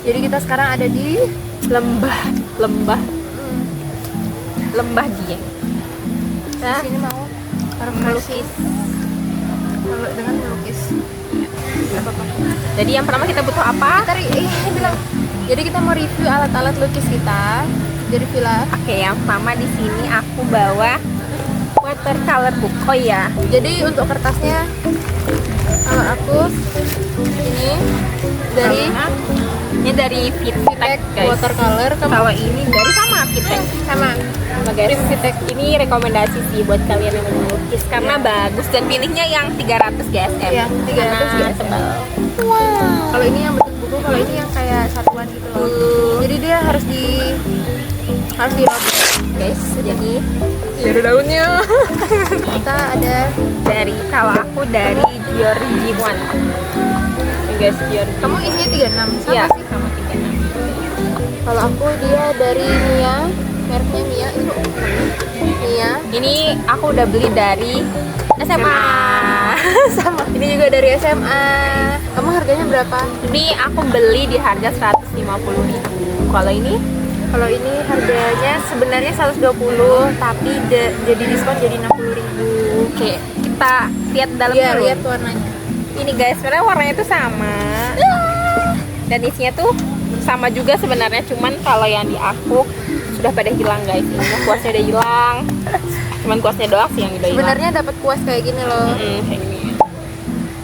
Jadi kita sekarang ada di lembah Dieng. di sini mau Melukis. dengan melukis. Gak apa-apa. Jadi yang pertama kita butuh apa? Bilang. Jadi kita mau review alat-alat lukis kita. Jadi villa. Oke, yang pertama di sini aku bawa watercolor book. Oh iya, Jadi untuk kertasnya kalau aku ini dari Vitek guys. watercolor. Kalau ini dari sama Vitek. Sama Guys, Vitek ini rekomendasi sih buat kalian yang mau melukis karena bagus dan pilihnya yang 300 GSM. Iya, 300 Karena GSM. tebal. Kalau ini yang bentuk buku, kalau ini yang kayak satuan gitu loh. Jadi dia harus dirobek Guys, jadi dari daunnya. Kita ada kalau aku dari Giorgiwan. Guys, Giorgiwan. kamu isinya 36 sama Iya, sih. sama 36. Kalau aku dia dari Mia, mereknya Mia itu. Mia. Ini aku udah beli dari SMA. Sama. Ini juga dari SMA. Kamu harganya berapa? Ini aku beli di harga 150.000. Kalau ini Kalau ini harganya sebenarnya 120, tapi jadi diskon jadi 60.000. oke, kita lihat dalamnya Iya, dulu. lihat warnanya. Ini guys, sebenarnya warnanya tuh sama. Dan isinya tuh sama juga sebenarnya, cuman kalau yang di aku sudah pada hilang guys. Ini kuasnya udah hilang. Cuman kuasnya doang sih yang udah hilang. Sebenarnya dapat kuas kayak gini loh. Kayak gini.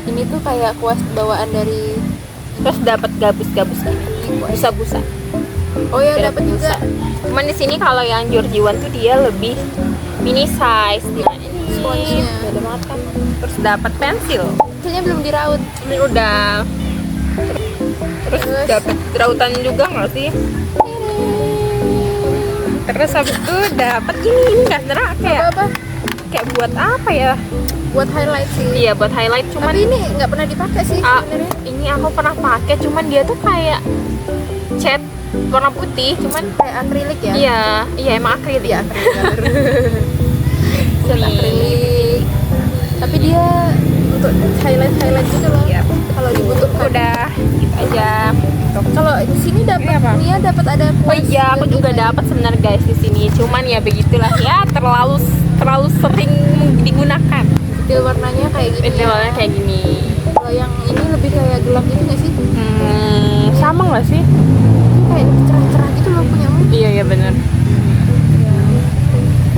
Ini tuh kayak kuas bawaan dari. Terus dapat gabus-gabus gini. Busa-busa. Oh ya, dapat juga. Cuman di sini kalau yang Giorgiwan tuh dia lebih mini size. Nah, ini Sponsnya. beda banget kan. Terus dapat pensil. Kayaknya belum diraut. Ini udah. Terus dapat rautan juga nggak sih? Terus habis itu dapat ini kan kayak Apa? kayak buat apa ya? Buat highlight sih. Iya, buat highlight. Cuman Tapi ini nggak pernah dipakai sih sebenarnya. ini aku pernah pakai, cuman dia tuh kayak cat warna putih, cuman Kayak akrilik ya. iya emang akrilik. Iya, cat Nih. akrilik. Tapi dia untuk highlight gitu loh. Iya. Kalau dibutuhkan. Udah gitu aja. Kalau di sini dapat Ini apa? Mia dapat ada Oh kuas. iya, aku juga dapat sebenarnya guys di sini. Cuman ya begitulah ya, terlalu sering digunakan. Detail warnanya kayak gini. Detailnya kayak gini. Kalau yang ini lebih kayak gelap gitu nggak sih? Sama nggak sih? Ini kayak cerah-cerah gitu loh punyamu. Iya bener.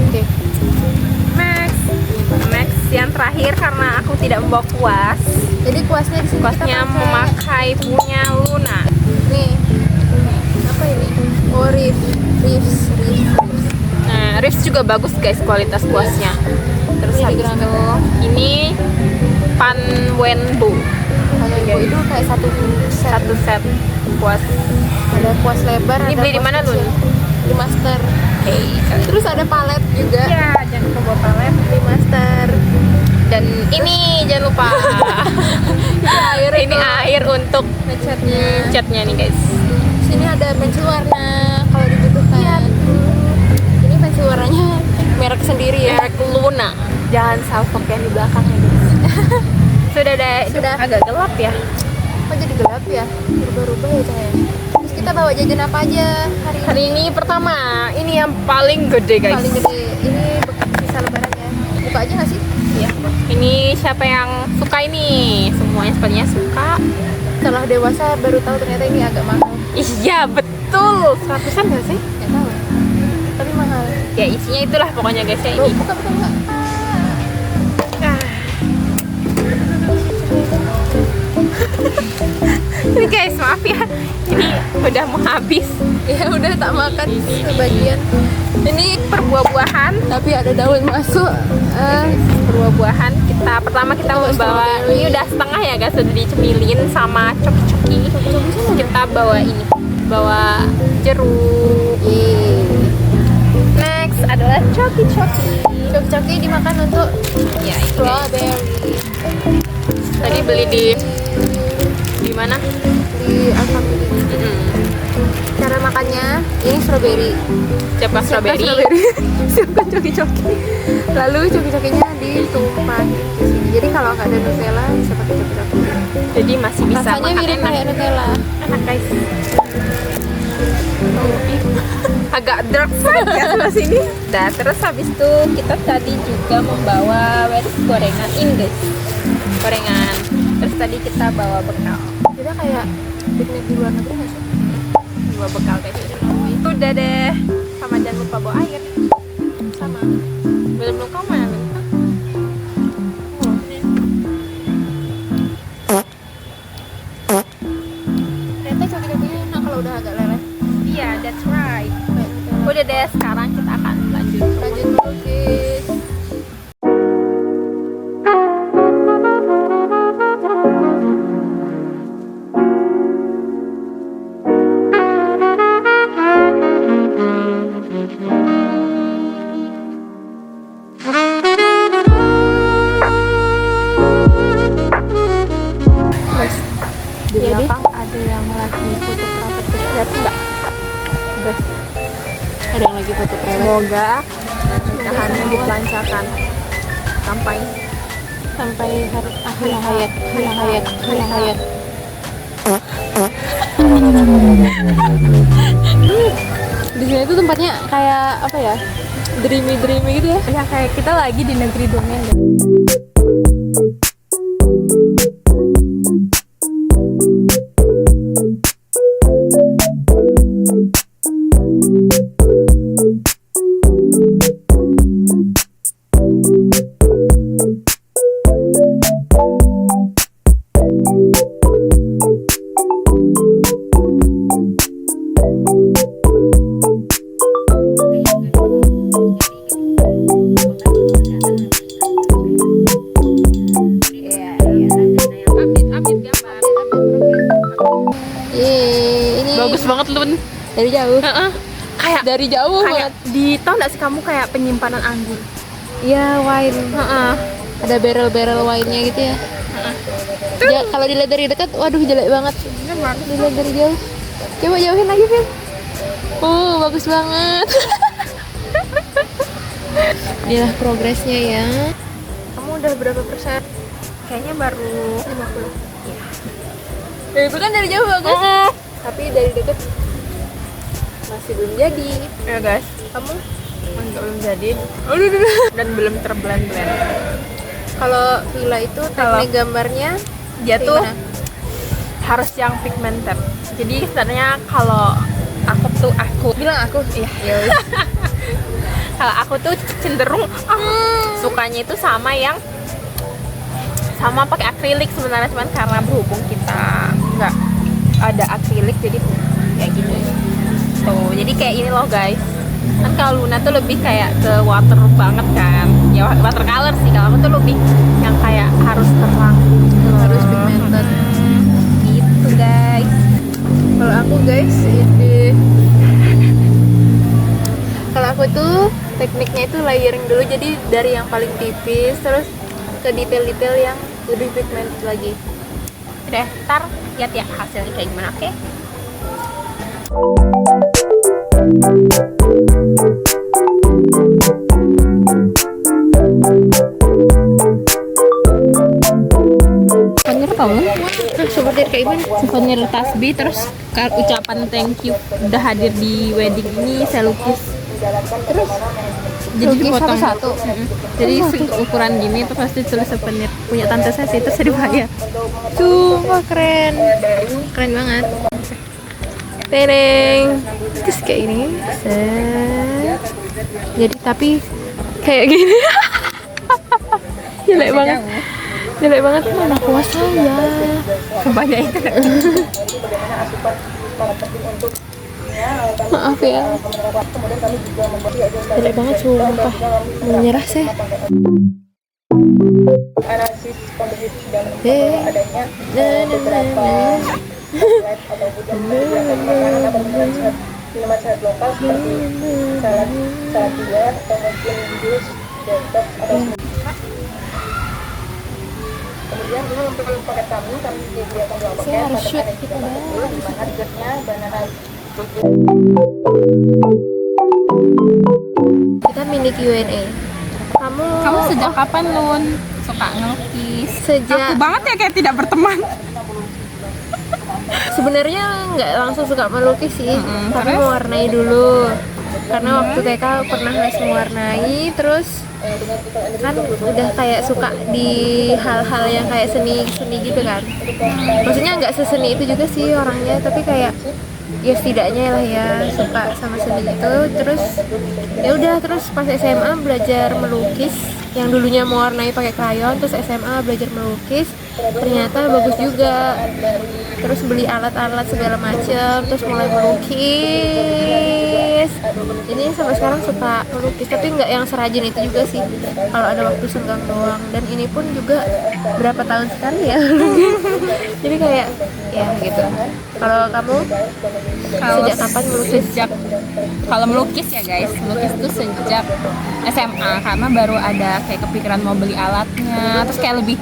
Oke. Next yang terakhir karena aku tidak membawa kuas. Jadi kuasnya di sini Kuasnya kita pakai. memakai punya Luna. Nih. Apa ini? Oh, Reeves. Nah, Rift juga bagus guys kualitas kuasnya. Terus Ini habis digerak. itu ini Panwenbo. Kalau itu kayak satu Set kuas. ada kuas lebar. Ini ada beli di kuas mana, kecil. Lun? Di Master. Terus ada palet juga. Ya, jangan lupa bawa palet. Di Master. Dan ini jangan lupa. Ini air untuk catnya nih guys. Sini ada pensil warna kalau dibutuhkan. Iya. Ini pensil warnanya merek sendiri ya. Merek Luna. Jangan salah pakai yang di belakang ya guys. Sudah agak gelap ya. Kok jadi gelap ya? Berubah-ubah ya cahaya. Terus kita bawa jajan apa aja hari ini? Hari ini pertama, ini yang paling gede guys. Paling gede. Ini bekas sisa lebaran ya. Buka aja nggak sih? Iya. Ini siapa yang suka ini? Semuanya sepertinya suka. Setelah dewasa baru tahu ternyata ini agak mahal. Iya betul. 100-an nggak sih? Nggak tahu. Tapi mahal. Ya isinya itulah pokoknya guys ya Loh, ini. buka. Ini guys maaf ya. Ini udah mau habis. Ya udah tak makan sebagian. Ini perbuah-buahan. Tapi ada daun masuk. Perbuah-buahan pertama kita membawa strawberry. ini udah setengah ya guys, udah dicemilin sama coki-coki. Kita bawa ini, bawa jeruk. Next adalah coki-coki. Coki-coki dimakan untuk Ya ini guys. strawberry. Tadi beli di mana? Di Alfamidi. Cara makannya ini strawberry. Siapa strawberry? Siapkan coki-coki. Lalu coki-cokinya ditumpah di sini. Jadi kalau nggak ada Nutella bisa pakai coki-coki. Jadi masih bisa Rasanya makan mirip enak. kayak Nutella. Enak guys. Agak dark side ya sebelah sini. Nah, terus habis itu kita tadi juga membawa gorengan ini guys. Gorengan. Terus tadi kita bawa bekal. Kita kayak piknik di luar negeri nggak sih? Bawa bekal guys. Udah deh. Sama jangan lupa bawa air. Sama. Belum lupa mana belum? Ternyata coki-cokinya enak kalau udah agak leleh. Iya, that's right. Kayak Nutella. Udah deh, sekarang kita akan lanjut. Lanjut dulu guys. Di Jadi? belakang ada yang lagi foto private. Lihat enggak? Guys, ada yang lagi foto private. Semoga pernikahannya dilancarkan sampai Sampai akhir hayat, hayat. Di sini tuh tempatnya kayak apa ya? Dreamy gitu ya. ya kayak kita lagi di negeri dongeng deh. Ini Bagus banget Lun. dari jauh. Kayak Dari jauh kayak banget. di tahu nggak sih kamu kayak penyimpanan anggur. Iya, wine. Ada barrel wine-nya gitu ya. Ya, kalau dilihat dari dekat, waduh jelek banget. Dilihat dari jauh. Coba jauhin lagi, Phil. Oh, bagus banget. Inilah progresnya ya. Kamu udah berapa persen? Kayaknya baru 50. Ya, itu kan dari jauh bagus. Tapi dari dekat masih belum jadi. ya guys, Kamu belum jadi dan belum terblend. kalau villa itu teknik gambarnya Dia kayak tuh gimana? harus yang pigmented. Jadi sebenarnya kalau aku Bilang aku. iya. Ya wis. Kalau aku tuh cenderung sukanya itu sama pakai akrilik sebenarnya, cuman karena berhubung kita nggak ada akrilik jadi kayak gini tuh. Jadi kayak ini loh guys, kan kalau Luna tuh lebih kayak ke water banget kan, ya watercolor sih. Kalau aku tuh lebih yang kayak harus terang gitu, Harus pigmented. gitu guys. Kalau aku guys, kalau aku tuh tekniknya itu layering dulu, jadi dari yang paling tipis terus ke detail-detail yang lebih pigmented lagi. Udah, ntar lihat ya hasilnya kayak gimana, oke? Souvenir kamu? Seperti kayak gimana? Souvenir tasbih, terus ucapan thank you udah hadir di wedding ini saya lukis. Terus jadi Lukis dipotong satu-satu? Jadi ukuran gini tuh pasti tulis souvenir punya tante saya sih, terus saya dibayar. Sumpah keren banget. Tereng, terus kayak ini. Set. Jadi tapi kayak gini. Jelek banget mana kuasa ya. Kebanyak itu. Maaf ya. Jelek banget sumpah. Menyerah saya. Kemudian dulu untuk paket kami disediakan 2 paket. Saya harus shoot Paket kita yang bahan harganya banana Kita mini Q&A. Kamu sejak kapan Lun suka ngelukis? Sejak Aku banget ya kayak tidak berteman. sebenarnya nggak langsung suka melukis sih, tapi terus? mewarnai dulu. Karena waktu TK pernah les mewarnai, terus kan udah kayak suka di hal-hal yang kayak seni gitu kan. Maksudnya nggak seseni itu juga sih orangnya, tapi kayak ya setidaknya lah ya suka sama seni itu. Terus ya udah, terus pas SMA belajar melukis, yang dulunya mewarnai pakai krayon, terus SMA belajar melukis, ternyata bagus juga. Terus beli alat-alat segala macam, terus mulai melukis. Ini sampai sekarang suka melukis, tapi nggak yang serajin itu juga sih, kalau ada waktu senggang doang. Dan ini pun juga berapa tahun sekali ya. Jadi kayak ya gitu. Kalau kamu sejak kapan melukis? Kalau melukis ya guys, melukis tuh sejak SMA, karena baru ada kayak kepikiran mau beli alatnya, terus kayak lebih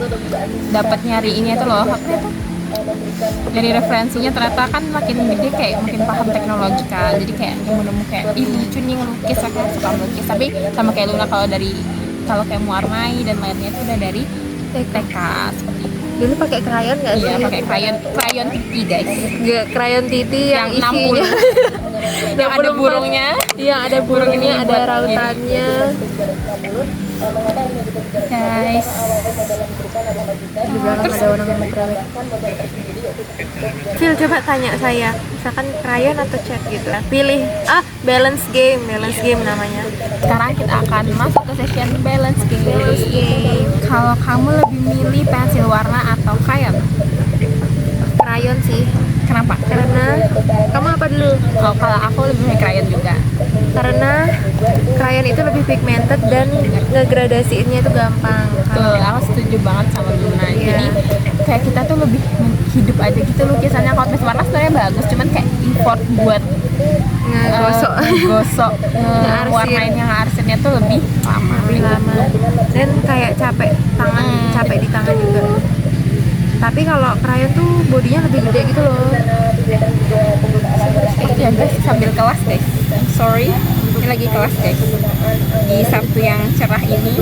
dapat nyari ini tuh loh, apa itu, dari referensinya. Ternyata kan makin gede kayak makin paham teknologi kan, jadi kayak nemu kayak ih lucu nih ngelukis, aku suka melukis. Tapi sama kayak Luna, kalau kayak mewarnai dan lainnya itu udah dari TK seperti itu. Dulu pakai krayon nggak sih? Iya, pakai krayon titi guys, Nggak, krayon titi yang isinya 60 yang ada burungnya. Iya, ada burungnya, ini ada buat rautannya. Guys, Di belakang ada orang yang berkrawat. Phil, coba tanya saya, misalkan krayon atau cat gitu lah. Pilih balance game namanya. sekarang kita akan masuk ke session balance game. Kalau kamu lebih milih pensil warna atau krayon? Krayon sih. Kenapa? Karena kamu apa dulu? Kalau aku lebih milih krayon juga. Karena krayon itu lebih pigmented dan ngegradasiinnya itu gampang. Betul, aku setuju banget sama Luna. Iya. Jadi kayak kita tuh lebih hidup aja gitu lukisannya. Kalau pensil warna sebenarnya bagus, cuman kayak effort buat gosok warnain yang arsirnya tuh lebih lama. Dan kayak capek di tangan juga. Tapi kalau krayon tuh bodinya lebih gede gitu loh. Ya guys, sambil kelas guys. Sorry, ini lagi kelas guys. Di Sabtu yang cerah ini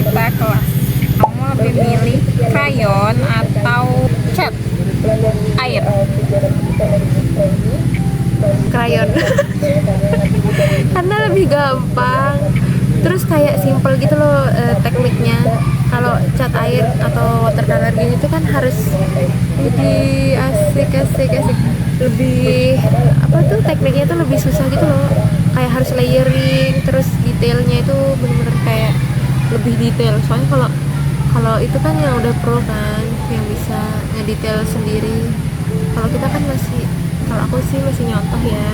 kita kelas. Kamu lebih milih krayon atau cat air? Krayon. Karena lebih gampang. Terus kayak simple gitu loh tekniknya. Kalau cat air atau watercolor gini tuh kan harus lebih asik. Lebih apa tuh, tekniknya tuh lebih susah gitu loh. Kayak harus layering, terus detailnya itu bener-bener kayak lebih detail. Soalnya kalau itu kan yang udah pro kan, yang bisa ngedetail sendiri. Kalau kita kan kalau aku sih masih nyontoh ya.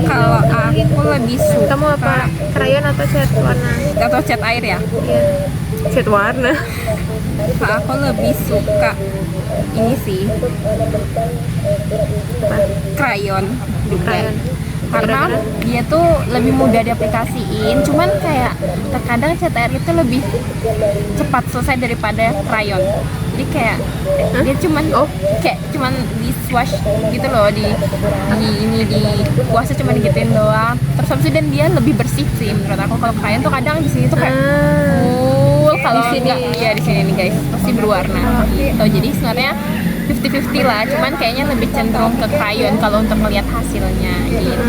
Kalau aku lebih suka. Kamu apa? Krayon atau cat warna? Atau cat air ya? Iya. Cat warna. Kalau aku lebih suka ini sih, krayon juga. Karena dia tuh lebih mudah diaplikasiin, cuman kayak terkadang cat air itu lebih cepat selesai daripada krayon. Jadi kayak dia cuman di swatch gitu loh, di kuasnya cuma digituin doang. Terus habis itu dan dia lebih bersih sih menurut aku. Kalau krayon tuh kadang di sini tuh kayak kalau di sini ya, di sini nih guys pasti berwarna gitu. Jadi sebenarnya 50-50 lah, cuman kayaknya lebih cenderung ke krayon kalau untuk melihat hasilnya gitu.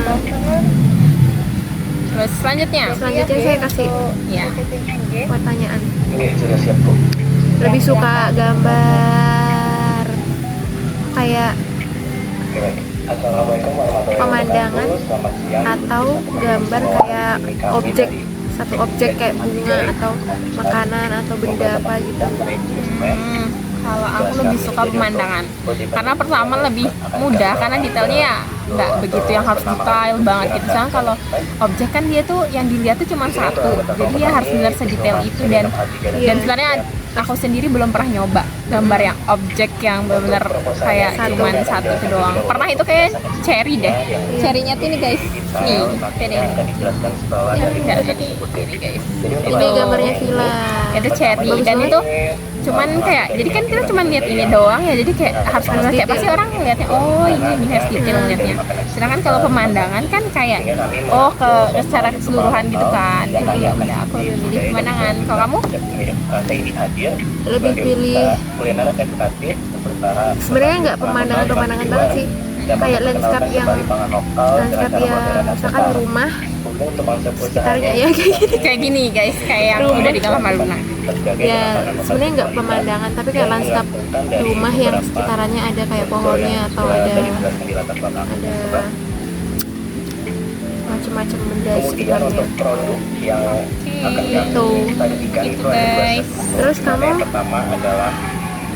Terus selanjutnya saya kasih ya, pertanyaan. Lebih suka gambar kayak pemandangan atau gambar kayak satu objek kayak bunga atau makanan atau benda apa gitu? Kalau aku lebih suka pemandangan, karena pertama lebih mudah, karena detailnya ya nggak begitu yang harus detail banget gitu. Soalnya kalau objek kan dia tuh yang dilihat tuh cuma satu, jadi ya harus benar sedetail itu. Dan sebenarnya aku sendiri belum pernah nyoba gambar yang objek yang benar-benar kayak cuman satu itu doang. Pernah itu kayak cherry deh. Cherry-nya tuh ini guys. Nih, ini. Ya, ini guys. Ini gambarnya villa. Itu cherry Bagus dan banget. itu cuman kayak jadi kan kita cuma lihat ini doang ya, jadi kayak harus benar kayak pasti orang ngeliatnya oh ini harus detail ngeliatnya. Sedangkan kalau pemandangan kan kayak oh ke secara keseluruhan gitu kan. Jadi ya udah aku lebih milih pemandangan. Kalau kamu? Lebih pilih sebenarnya nggak pemandangan banget sih, kayak landscape yang misalkan rumah sekitarnya ya kayak gitu. Kayak gini guys, kayak yang udah di kamar Maluna. Ya sebenarnya nggak pemandangan tapi kayak landscape rumah yang sekitarannya ada kayak pohonnya atau ada macam-macam benda sekitarnya gitu. Gitu guys. Terus kamu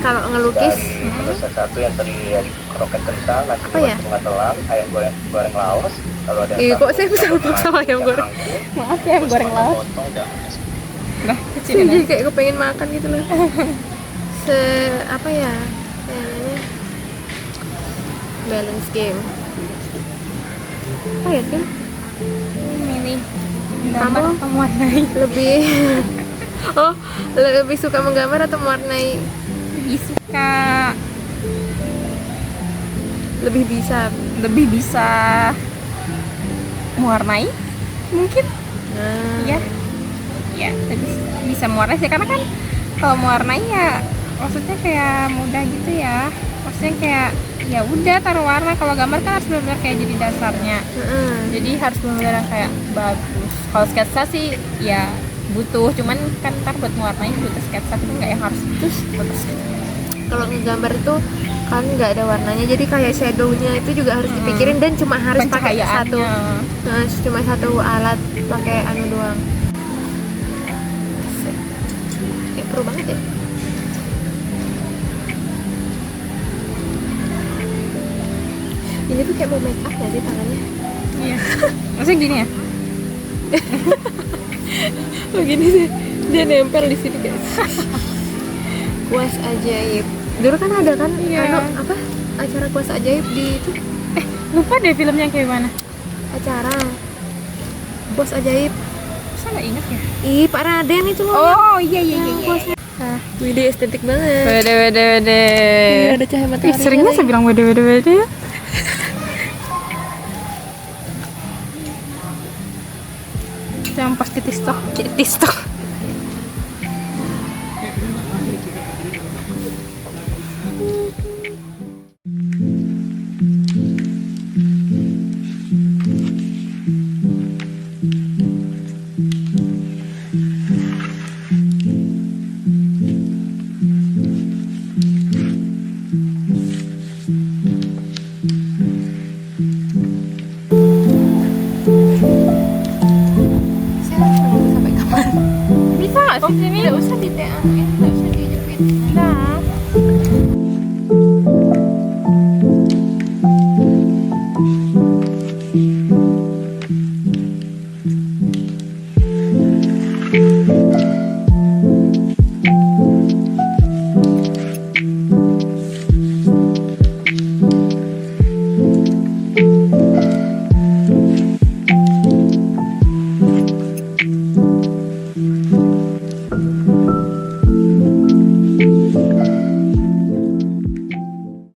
kalau ngelukis apa ya? Kok saya bisa lupa sama ayam goreng? Maaf ya yang goreng lauk. Nah, kecilin Jadi kayak kepengen makan gitu loh. Apa ya? Namanya balance game. Apa ya Tim? ini. Kamu mewarnai. lebih lebih suka menggambar atau mewarnai? Lebih suka, Lebih bisa. lebih bisa mewarnai mungkin. Nah, Ya, ya lebih bisa mewarnai sih karena kan kalau mewarnai ya maksudnya kayak mudah gitu ya. Maksudnya kayak ya udah taruh warna. Kalau gambar kan harus benar-benar kayak jadi dasarnya. Jadi harus benar-benar kayak bagus. Kalau sketsa sih ya butuh, cuman kan ntar buat mewarnai butuh sketsa itu nggak yang harus terus bagus. kalau ngegambar itu kan nggak ada warnanya, jadi kayak shadownya itu juga harus dipikirin dan cuma harus pakai satu. Pencahayaannya. Nah, cuma satu alat, pakai anu doang. Kayak pro banget ya. Ini tuh kayak mau make up nggak sih tangannya? Iya. Maksudnya gini ya? Begini sih, dia nempel di sini guys. Kuas ajaib. Dulu kan ada kan, Iya. apa acara kuas ajaib di itu Lupa deh filmnya kayak mana. acara kuas ajaib. Masa nggak ingat ya? Ih, Pak Raden itu loh. Oh iya iya iya. Kuasnya. Wide estetik banget. Wede. Iya, ada cahaya matahari. Seringnya saya bilang wede ya. Jangan pas di TikTok. Saya harus menunggu sampai kapan? Bisa nggak sih sini? Nggak usah di TA.